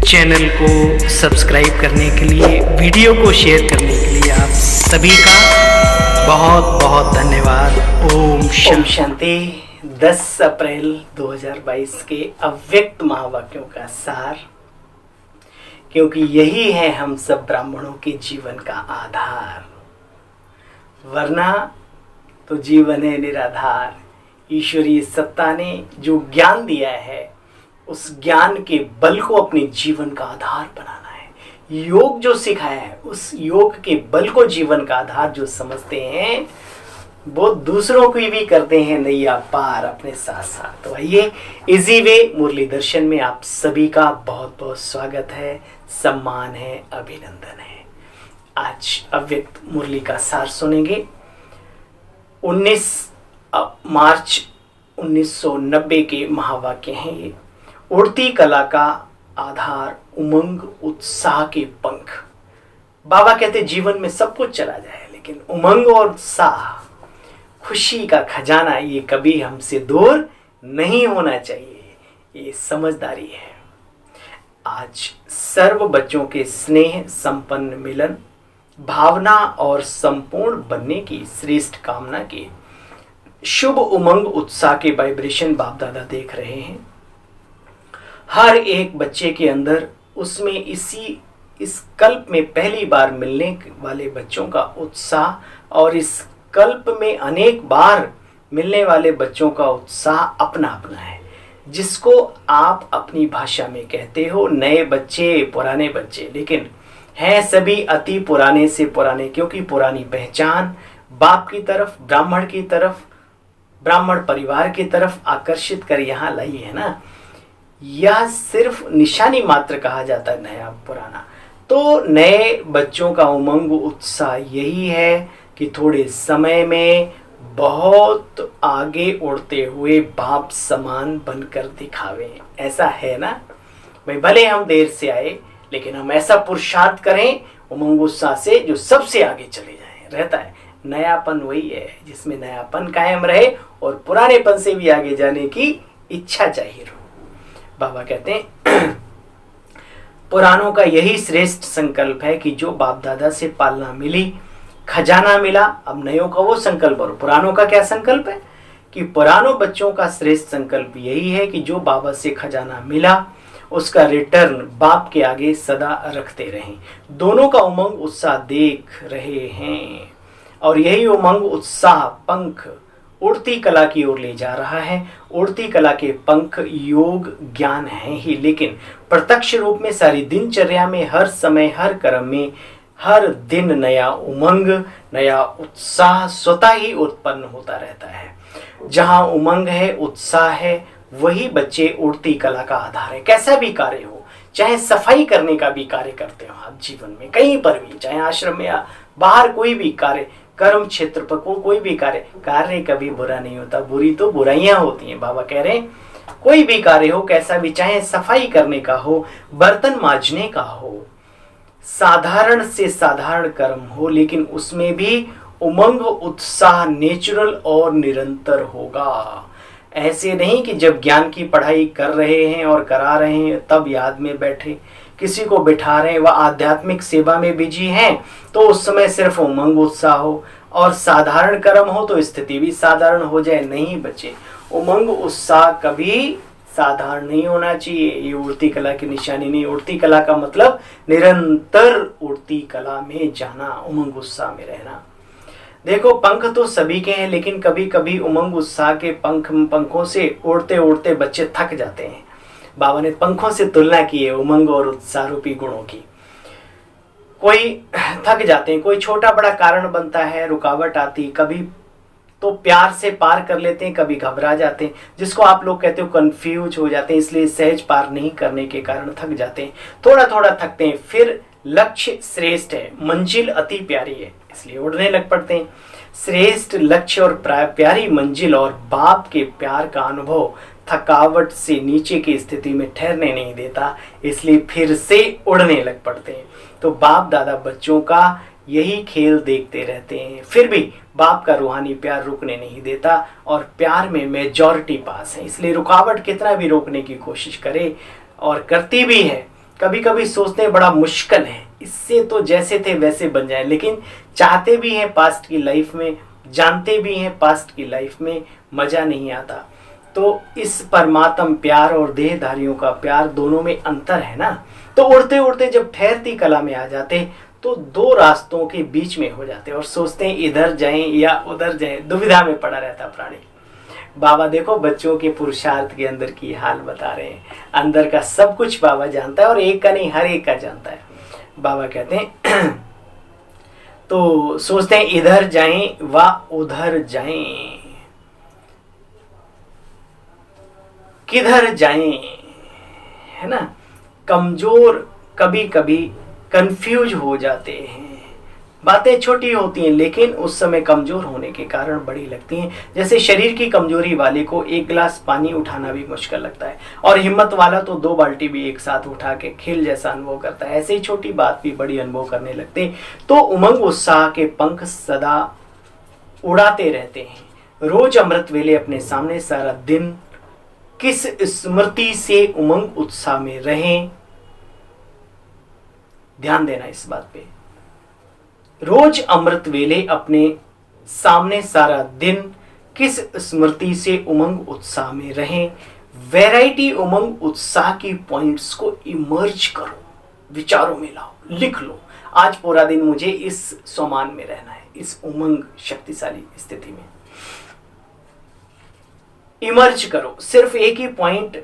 Channel को subscribe करने के लिए, वीडियो को शेयर करने के लिए आप सभी का बहुत बहुत धन्यवाद। ओम शांति। 10 अप्रैल 2022 के अव्यक्त महावाक्यों का सार, क्योंकि यही है हम सब ब्राह्मणों के जीवन का आधार, वरना तो जीवन है निराधार। ईश्वरीय सत्ता ने जो ज्ञान दिया है, उस ज्ञान के बल को अपने जीवन का आधार बनाना है। योग जो सिखाया है, उस योग के बल को जीवन का आधार जो समझते हैं, वो दूसरों की भी करते हैं नैया पार अपने साथ साथ। तो आइए, इजी वे मुरली दर्शन में आप सभी का बहुत बहुत स्वागत है, सम्मान है, अभिनंदन है। आज अव्यक्त मुरली का सार सुनेंगे। 19 मार्च 1990 के महावाक्य हैं ये। उड़ती कला का आधार उमंग उत्साह के पंख। बाबा कहते जीवन में सब कुछ चला जाए, लेकिन उमंग और उत्साह, खुशी का खजाना, ये कभी हमसे दूर नहीं होना चाहिए। ये समझदारी है। आज सर्व बच्चों के स्नेह संपन्न मिलन, भावना और संपूर्ण बनने की श्रेष्ठ कामना के शुभ उमंग उत्साह के वाइब्रेशन बाप दादा देख रहे हैं। हर एक बच्चे के अंदर उसमें इस कल्प में पहली बार मिलने वाले बच्चों का उत्साह और इस कल्प में अनेक बार मिलने वाले बच्चों का उत्साह अपना अपना है, जिसको आप अपनी भाषा में कहते हो नए बच्चे, पुराने बच्चे, लेकिन हैं सभी अति पुराने से पुराने, क्योंकि पुरानी पहचान बाप की तरफ, ब्राह्मण की तरफ, ब्राह्मण परिवार की तरफ आकर्षित कर यहाँ लाई है ना। यह सिर्फ निशानी मात्र कहा जाता है नया पुराना। तो नए बच्चों का उमंग उत्साह यही है कि थोड़े समय में बहुत आगे उड़ते हुए बाप समान बनकर दिखावे। ऐसा है ना भाई, भले हम देर से आए, लेकिन हम ऐसा पुरुषार्थ करें उमंग उत्साह से जो सबसे आगे चले जाए। रहता है नयापन, वही है जिसमें नयापन कायम रहे और पुरानेपन से भी आगे जाने की इच्छा चाहिए। बाबा कहते हैं पुरानों का यही श्रेष्ठ संकल्प है कि जो बाप दादा से पालना मिली, खजाना मिला। अब नयों का वो संकल्प और पुरानों का क्या संकल्प है कि पुरानों बच्चों का श्रेष्ठ संकल्प यही है कि जो बाबा से खजाना मिला, उसका रिटर्न बाप के आगे सदा रखते रहें। दोनों का उमंग उत्साह देख रहे हैं और यही उमंग उत्साह पंख उड़ती कला की ओर ले जा रहा है। उड़ती कला के पंख योग ज्ञान है ही, लेकिन प्रत्यक्ष रूप में सारी दिनचर्या में, हर समय, हर कर्म में, हर दिन नया उमंग, नया उत्साह स्वतः ही उत्पन्न होता रहता है। जहां उमंग है, उत्साह है, वही बच्चे उड़ती कला का आधार है। कैसा भी कार्य हो, चाहे सफाई करने का भी कार्य करते हो आप जीवन में, कहीं पर भी, चाहे आश्रम में या बाहर, कोई भी कार्य, कर्म क्षेत्र पर कोई भी कार्य कभी बुरा नहीं होता। बुरी तो बुराइयां होती हैं। बाबा कह रहे हैं कोई भी कार्य हो, कैसा भी, चाहे सफाई करने का हो, बर्तन मांजने का हो, साधारण से साधारण कर्म हो, लेकिन उसमें भी उमंग उत्साह नेचुरल और निरंतर होगा। ऐसे नहीं कि जब ज्ञान की पढ़ाई कर रहे हैं और करा रहे हैं तब याद में बैठे, किसी को बिठा रहे हैं, वह आध्यात्मिक सेवा में बिजी हैं, तो उस समय सिर्फ उमंग उत्साह हो, और साधारण कर्म हो तो स्थिति भी साधारण हो जाए। नहीं बच्चे, उमंग उत्साह कभी साधारण नहीं होना चाहिए। ये उड़ती कला की निशानी नहीं। उड़ती कला का मतलब निरंतर उड़ती कला में जाना, उमंग उत्साह में रहना। देखो, पंख तो सभी के हैं, लेकिन कभी कभी उमंग उत्साह के पंखों से उड़ते उड़ते बच्चे थक जाते हैं। बाबा ने पंखों से तुलना की है उमंग और उत्साह रूपी गुणों की। कोई थक जाते हैं, कोई छोटा बड़ा कारण बनता है, रुकावट आती, कभी तो प्यार से पार कर लेते हैं, कभी घबरा जाते हैं, जिसको आप लोग कहते हो कंफ्यूज हो जाते हैं, इसलिए सहज पार नहीं करने के कारण थक जाते हैं, थोड़ा थोड़ा थकते हैं। फिर लक्ष्य श्रेष्ठ है, मंजिल अति प्यारी है, इसलिए उड़ने लग पड़ते हैं। श्रेष्ठ लक्ष्य और प्यारी मंजिल और बाप के प्यार का अनुभव थकावट से नीचे की स्थिति में ठहरने नहीं देता, इसलिए फिर से उड़ने लग पड़ते हैं। तो बाप दादा बच्चों का यही खेल देखते रहते हैं, फिर भी बाप का रूहानी प्यार रुकने नहीं देता और प्यार में मेजॉरिटी पास है। इसलिए रुकावट कितना भी रोकने की कोशिश करे और करती भी है, कभी कभी सोचते हैं बड़ा मुश्किल है, इससे तो जैसे थे वैसे बन जाए, लेकिन चाहते भी हैं पास्ट की लाइफ में, जानते भी हैं पास्ट की लाइफ में मजा नहीं आता। तो इस परमात्म प्यार और देहधारियों का प्यार दोनों में अंतर है ना। तो उड़ते उड़ते जब ठहरती कला में आ जाते तो दो रास्तों के बीच में हो जाते और सोचते हैं इधर जाएं या उधर जाएं, दुविधा में पड़ा रहता प्राणी। बाबा देखो बच्चों के पुरुषार्थ के अंदर की हाल बता रहे हैं। अंदर का सब कुछ बाबा जानता है और एक का नहीं, हर एक का जानता है। बाबा कहते हैं तो सोचते हैं इधर जाएं व उधर जाएं, किधर जाएं, है ना। कमजोर कभी कभी कंफ्यूज हो जाते हैं। बातें छोटी होती हैं लेकिन उस समय कमजोर होने के कारण बड़ी लगती हैं। जैसे शरीर की कमजोरी वाले को एक गिलास पानी उठाना भी मुश्किल लगता है और हिम्मत वाला तो 2 बाल्टी भी एक साथ उठा के खेल जैसा अनुभव करता है। ऐसे ही छोटी बात भी बड़ी अनुभव करने लगते तो उमंग उत्साह के पंख सदा उड़ाते रहते हैं। रोज अमृत वेले अपने सामने सारा दिन किस स्मृति से उमंग उत्साह में रहें, ध्यान देना इस बात पे। रोज अमृत वेले अपने सामने सारा दिन किस स्मृति से उमंग उत्साह में रहें। वैरायटी उमंग उत्साह की पॉइंट्स को इमर्ज करो, विचारों में लाओ, लिख लो। आज पूरा दिन मुझे इस सोमान में रहना है, इस उमंग शक्तिशाली स्थिति में इमर्ज करो। सिर्फ एक ही पॉइंट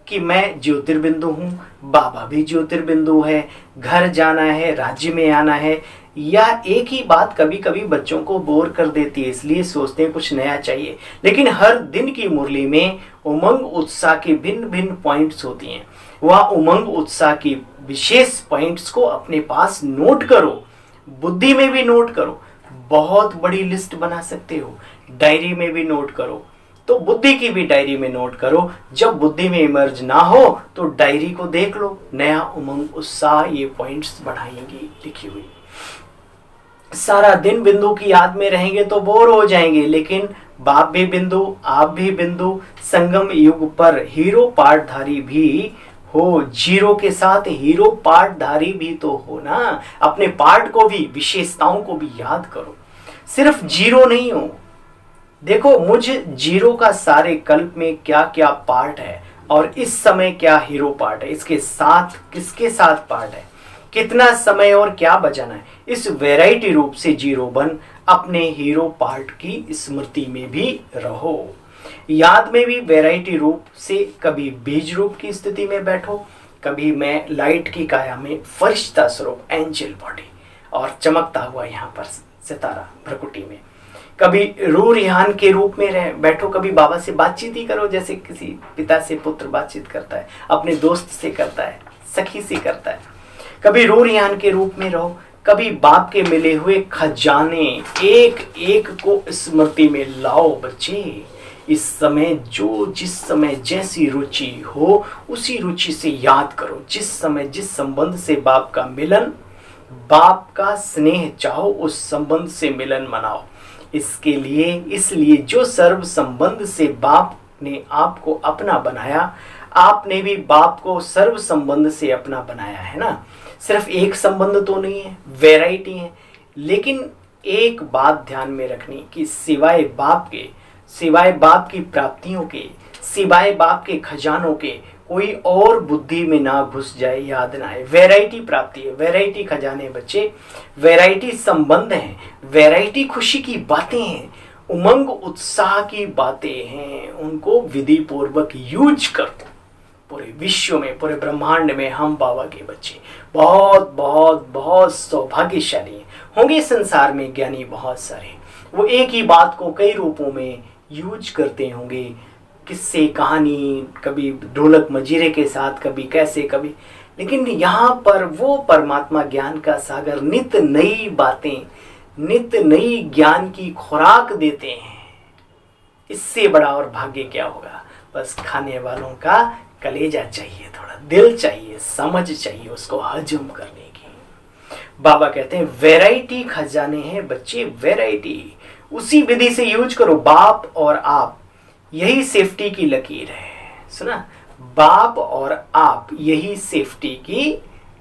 कि मैं ज्योतिर्बिंदु हूं, बाबा भी ज्योतिर्बिंदु है, घर जाना है, राज्य में आना है। या एक ही बात कभी कभी बच्चों को बोर कर देती है, इसलिए सोचते हैं कुछ नया चाहिए। लेकिन हर दिन की मुरली में उमंग उत्साह की भिन्न भिन्न पॉइंट्स होती हैं। वह उमंग उत्साह की विशेष पॉइंट्स को अपने पास नोट करो, बुद्धि में भी नोट करो। बहुत बड़ी लिस्ट बना सकते हो, डायरी में भी नोट करो, तो बुद्धि की भी डायरी में नोट करो। जब बुद्धि में इमर्ज ना हो तो डायरी को देख लो, नया उमंग उत्साह ये पॉइंट्स बढ़ाएंगी लिखी हुई। सारा दिन बिंदु की याद में रहेंगे तो बोर हो जाएंगे, लेकिन बाप भी बिंदु, आप भी बिंदु, संगम युग पर हीरो पार्टधारी भी हो। जीरो के साथ हीरो पार्टधारी भी तो हो ना। अपने पार्ट को भी, विशेषताओं को भी याद करो, सिर्फ जीरो नहीं हो। देखो मुझ जीरो का सारे कल्प में क्या क्या पार्ट है और इस समय क्या हीरो पार्ट है, इसके साथ किसके साथ पार्ट है, कितना समय और क्या बचाना है। इस वैरायटी रूप से जीरो बन अपने हीरो पार्ट की स्मृति में भी रहो। याद में भी वैरायटी रूप से कभी बीज रूप की स्थिति में बैठो, कभी मैं लाइट की काया में फरिश्ता स्वरूप एंजल बॉडी और चमकता हुआ यहाँ पर सितारा भ्रकुटी में, कभी रूह रिहान के रूप में बैठो, कभी बाबा से बातचीत ही करो जैसे किसी पिता से पुत्र बातचीत करता है, अपने दोस्त से करता है, सखी से करता है। कभी रूह रिहान के रूप में रहो, कभी बाप के मिले हुए खजाने एक एक को स्मृति में लाओ। बच्चे इस समय जो जिस समय जैसी रुचि हो उसी रुचि से याद करो। जिस समय जिस संबंध से बाप का मिलन, बाप का स्नेह चाहो, उस संबंध से मिलन मनाओ। इसलिए जो सर्व संबंध से बाप ने आपको अपना बनाया, आपने भी बाप को सर्व संबंध से अपना बनाया है ना। सिर्फ एक संबंध तो नहीं है, वैरायटी है। लेकिन एक बात ध्यान में रखनी कि सिवाय बाप की प्राप्तियों के, सिवाय बाप के खजानों के कोई और बुद्धि में ना घुस जाए, याद ना आए। वैरायटी प्राप्ति है, वैरायटी खजाने बच्चे, वैरायटी संबंध हैं, वैरायटी खुशी की बातें हैं, उमंग उत्साह की बातें हैं। उनको विधि पूर्वक यूज करो। पूरे विश्व में, पूरे ब्रह्मांड में हम बाबा के बच्चे बहुत बहुत बहुत सौभाग्यशाली हैं। होंगे संसार में ज्ञानी बहुत सारे, वो एक ही बात को कई रूपों में यूज करते होंगे, किस्से कहानी, कभी ढोलक मजीरे के साथ, कभी कैसे, कभी। लेकिन यहाँ पर वो परमात्मा ज्ञान का सागर नित नई बातें, नित नई ज्ञान की खुराक देते हैं। इससे बड़ा और भाग्य क्या होगा। बस खाने वालों का कलेजा चाहिए, थोड़ा दिल चाहिए, समझ चाहिए उसको हजम करने की। बाबा कहते हैं वैरायटी खजाने हैं बच्चे, वैरायटी उसी विधि से यूज करो। बाप और आप, यही सेफ्टी की लकीर है। सुना, बाप और आप यही सेफ्टी की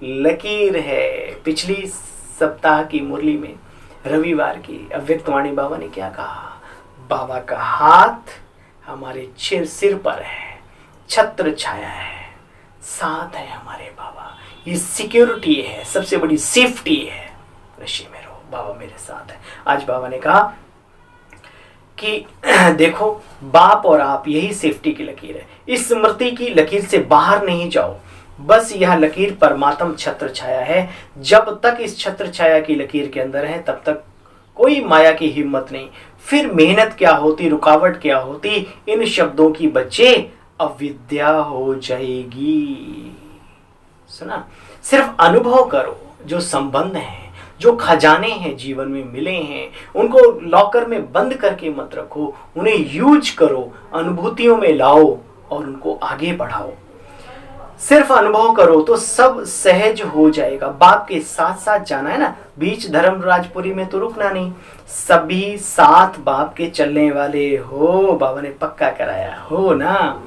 लकीर है। पिछली सप्ताह की मुरली में रविवार की अव्यक्तवाणी बाबा ने क्या कहा? बाबा का हाथ हमारे सिर पर है, छत्र छाया है, साथ है हमारे बाबा। ये सिक्योरिटी है, सबसे बड़ी सेफ्टी है। नशे में रहो, बाबा मेरे साथ है। आज बाबा ने कहा कि देखो, बाप और आप यही सेफ्टी की लकीर है। इस स्मृति की लकीर से बाहर नहीं जाओ, बस यह लकीर परमात्म छत्र छाया है। जब तक इस छत्र छाया की लकीर के अंदर है तब तक कोई माया की हिम्मत नहीं। फिर मेहनत क्या होती, रुकावट क्या होती, इन शब्दों की बच्चे अविद्या हो जाएगी। सुना? सिर्फ अनुभव करो। जो संबंध हैं, जो खजाने हैं जीवन में मिले हैं, उनको लॉकर में बंद करके मत रखो, उन्हें यूज करो, अनुभूतियों में लाओ और उनको आगे बढ़ाओ। सिर्फ अनुभव करो तो सब सहज हो जाएगा। बाप के साथ साथ जाना है ना, बीच धर्मराजपुरी में तो रुकना नहीं। सभी साथ बाप के चलने वाले हो, बाबा ने पक्का कराया हो ना।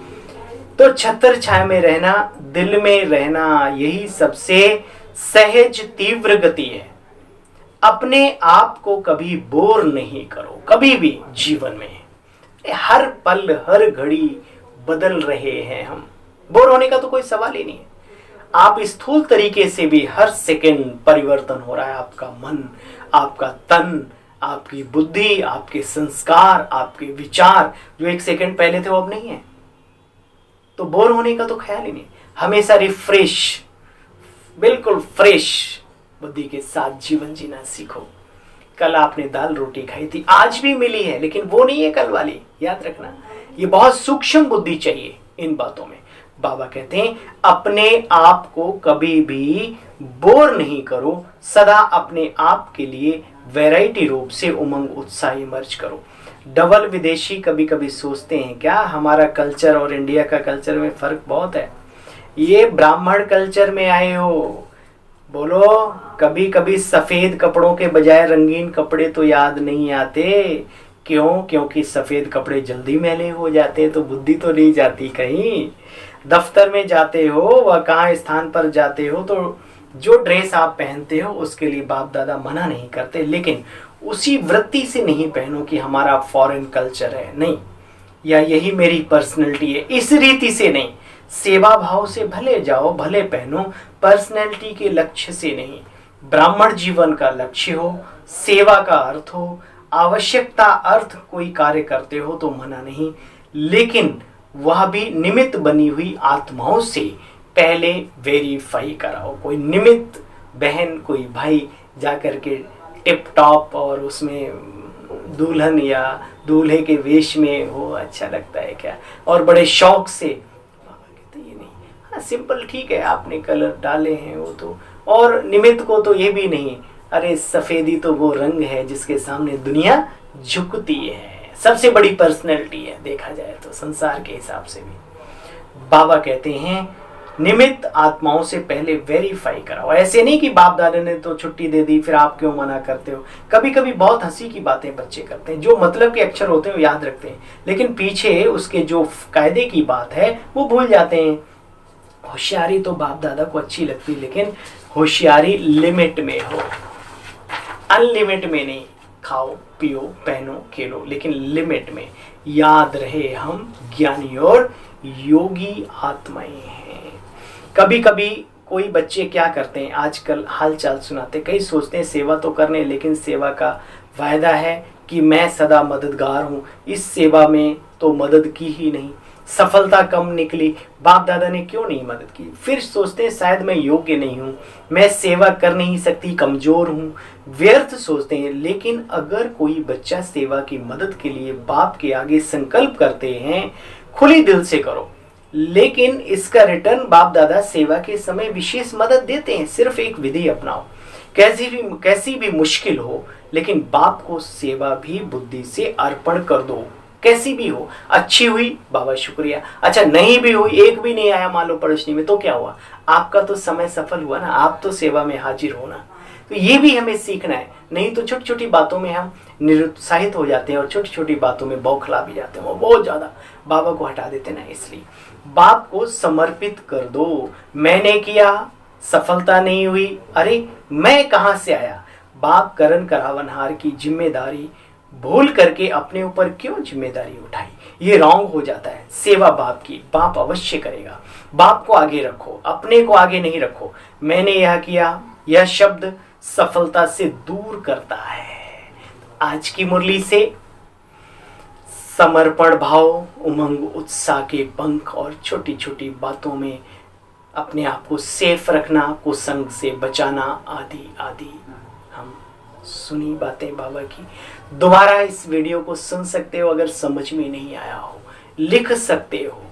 तो छत्र छाया में रहना, दिल में रहना, यही सबसे सहज तीव्र गति है। अपने आप को कभी बोर नहीं करो, कभी भी जीवन में। हर पल हर घड़ी बदल रहे हैं हम, बोर होने का तो कोई सवाल ही नहीं है। आप स्थूल तरीके से भी हर सेकंड परिवर्तन हो रहा है। आपका मन, आपका तन, आपकी बुद्धि, आपके संस्कार, आपके विचार जो एक सेकंड पहले थे वो अब नहीं है। तो बोर होने का तो ख्याल ही नहीं। हमेशा रिफ्रेश, बिल्कुल फ्रेश बुद्धि के साथ जीवन जीना सीखो। कल आपने दाल रोटी खाई थी, आज भी मिली है, लेकिन वो नहीं है कल वाली, याद रखना। ये बहुत सूक्ष्म बुद्धि चाहिए इन बातों में। बाबा कहते हैं अपने आप को कभी भी बोर नहीं करो, सदा अपने आप के लिए वैरायटी रूप से उमंग उत्साह इमर्ज करो। डबल विदेशी कभी कभी सोचते हैं क्या हमारा कल्चर और इंडिया का कल्चर में फर्क बहुत है। ये ब्राह्मण कल्चर में आए हो, बोलो कभी कभी सफेद कपड़ों के बजाय रंगीन कपड़े तो याद नहीं आते। क्यों? क्योंकि सफेद कपड़े जल्दी मैले हो जाते, तो बुद्धि तो नहीं जाती कहीं। दफ्तर में जाते हो व कहाँ स्थान पर जाते हो तो जो ड्रेस आप पहनते हो उसके लिए बाप दादा मना नहीं करते, लेकिन उसी वृत्ति से नहीं पहनो कि हमारा फॉरेन कल्चर है, नहीं, या यही मेरी पर्सनैलिटी है, इस रीति से नहीं। सेवा भाव से भले जाओ, भले पहनो, पर्सनैलिटी के लक्ष्य से नहीं। ब्राह्मण जीवन का लक्ष्य हो, सेवा का अर्थ हो, आवश्यकता अर्थ कोई कार्य करते हो तो मना नहीं, लेकिन वह भी निमित्त बनी हुई आत्माओं से पहले वेरीफाई कराओ। कोई निमित्त बहन, कोई भाई जाकर के टिप टॉप और उसमें दुल्हन या दूल्हे के वेश में हो, अच्छा लगता है क्या? और बड़े शौक से, बाबा कहते ये नहीं, हाँ सिंपल ठीक है, आपने कलर डाले हैं वो तो, और निमित्त को तो ये भी नहीं, अरे सफेदी तो वो रंग है जिसके सामने दुनिया झुकती है, सबसे बड़ी पर्सनैलिटी है देखा जाए तो संसार के हिसाब से भी। बाबा कहते हैं निमित्त आत्माओं से पहले वेरीफाई कराओ। ऐसे नहीं कि बाप दादा ने तो छुट्टी दे दी फिर आप क्यों मना करते हो। कभी कभी बहुत हंसी की बातें बच्चे करते हैं, जो मतलब के अक्षर होते हैं वो याद रखते हैं, लेकिन पीछे उसके जो कायदे की बात है वो भूल जाते हैं। होशियारी तो बाप दादा को अच्छी लगती, लेकिन होशियारी लिमिट में हो, अनलिमिट में नहीं। खाओ पियो पहनो खेलो, लेकिन लिमिट में। याद रहे हम ज्ञानी और योगी आत्माएं हैं। कभी कभी कोई बच्चे क्या करते हैं, आजकल हालचाल सुनाते, कई सोचते हैं सेवा तो करने, लेकिन सेवा का वायदा है कि मैं सदा मददगार हूँ, इस सेवा में तो मदद की ही नहीं, सफलता कम निकली, बाप दादा ने क्यों नहीं मदद की। फिर सोचते हैं शायद मैं योग्य नहीं हूँ, मैं सेवा कर नहीं सकती, कमजोर हूँ, व्यर्थ सोचते हैं। लेकिन अगर कोई बच्चा सेवा की मदद के लिए बाप के आगे संकल्प करते हैं, खुली दिल से करो, लेकिन इसका रिटर्न बाप दादा सेवा के समय विशेष मदद देते हैं। सिर्फ एक विधि अपनाओ, कैसी भी मुश्किल हो, लेकिन बाप को सेवा भी बुद्धि से अर्पण कर दो, कैसी भी हो। अच्छी हुई बाबा शुक्रिया, अच्छा नहीं भी हुई, एक भी नहीं आया मान लो प्रदर्शनी में, तो क्या हुआ, आपका तो समय सफल हुआ ना, आप तो सेवा में हाजिर हो ना। तो ये भी हमें सीखना है, नहीं तो छोटी छोटी बातों में हम निरुत्साहित हो जाते हैं और छोटी छोटी बातों में बौखला भी जाते हैं, वो बहुत ज़्यादा बाबा को हटा देते ना। इसलिए बाप को समर्पित कर दो। मैंने किया, सफलता नहीं हुई, अरे मैं कहां से आया। बाप करण करावनहार की जिम्मेदारी भूल करके अपने ऊपर क्यों जिम्मेदारी उठाई, ये रॉन्ग हो जाता है। सेवा बाप की बाप अवश्य करेगा। बाप को आगे रखो, अपने को आगे नहीं रखो। मैंने यह किया, यह शब्द सफलता से दूर करता है। आज की मुरली से समर्पण भाव, उमंग, उत्साह के पंख और छोटी छोटी बातों में अपने आप को सेफ रखना, कुसंग से बचाना, आदि आदि हम सुनी बातें बाबा की। दोबारा इस वीडियो को सुन सकते हो, अगर समझ में नहीं आया हो लिख सकते हो,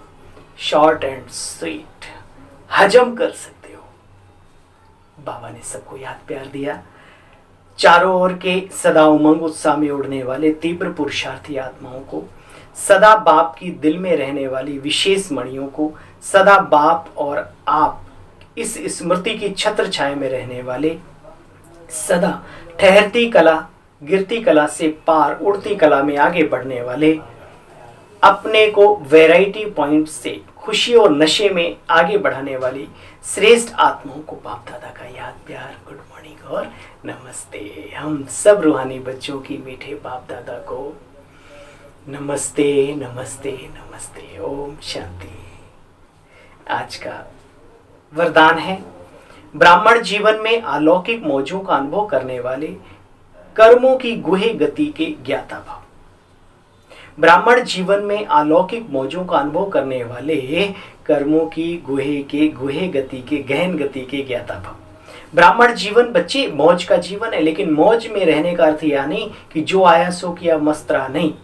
शॉर्ट एंड स्वीट हजम कर सकते हो। बाबा ने सबको याद प्यार दिया। चारों ओर के सदा उमंग उत्साह में उड़ने वाले तीव्र पुरुषार्थी आत्माओं को, सदा बाप की दिल में रहने वाली विशेष मणियों को, सदा बाप और आप इस स्मृति की छत्र छाया में रहने वाले, सदा ठहरती कला गिरती कला से पार उड़ती कला में आगे बढ़ने वाले, अपने को वैरायटी पॉइंट से खुशी और नशे में आगे बढ़ाने वाली श्रेष्ठ आत्माओं को बाप दादा का याद प्यार, गुड मॉर्निंग और नमस्ते। हम सब रूहानी बच्चों की मीठे बाप दादा को नमस्ते नमस्ते नमस्ते। ओम शांति। आज का वरदान है, ब्राह्मण जीवन में अलौकिक मौजों का अनुभव करने वाले, कर्मों की गुहे गति के ज्ञाता भव। ब्राह्मण जीवन में अलौकिक मौजों का अनुभव करने वाले, कर्मों की गुहे गति के गहन गति के ज्ञाता भव। ब्राह्मण जीवन बच्चे मौज का जीवन है, लेकिन मौज में रहने का अर्थ यह नहीं कि जो आया सो किया मस्त रहा, नहीं।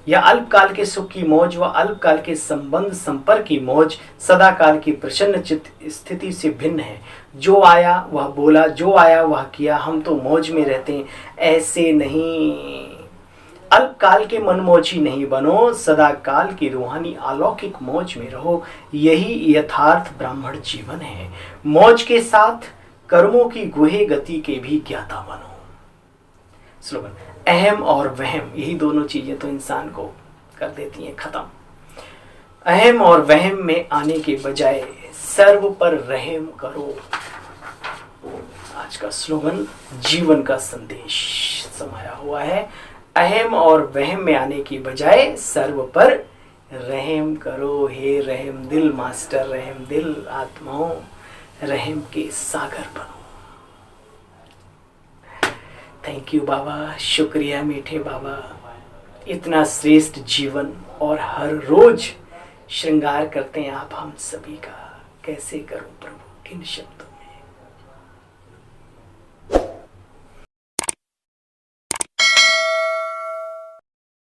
यह अल्पकाल के सुख की मौज व अल्पकाल के संबंध संपर्क की मौज सदा काल की प्रसन्न चित्त स्थिति से भिन्न है। जो आया वह बोला, जो आया वह किया, हम तो मौज में रहते हैं, ऐसे नहीं। अल्पकाल के मनमौजी नहीं बनो, सदा काल की रूहानी अलौकिक मौज में रहो। यही यथार्थ ब्राह्मण जीवन है। मौज के साथ कर्मों की गुहे गति के भी ज्ञाता बनो। स्लोगन, अहम और वहम, यही दोनों चीजें तो इंसान को कर देती हैं खत्म। अहम और वहम में आने के बजाय सर्व पर रहम करो। आज का स्लोगन जीवन का संदेश समाया हुआ है। अहम और वहम में आने की बजाय सर्व पर रहम करो। हे रहम दिल मास्टर, रहम दिल आत्माओं, रहम के सागर बनो। थैंक यू बाबा, शुक्रिया मीठे बाबा। इतना श्रेष्ठ जीवन और हर रोज श्रृंगार करते हैं आप हम सभी का। कैसे करूं प्रभु, किन शब्दों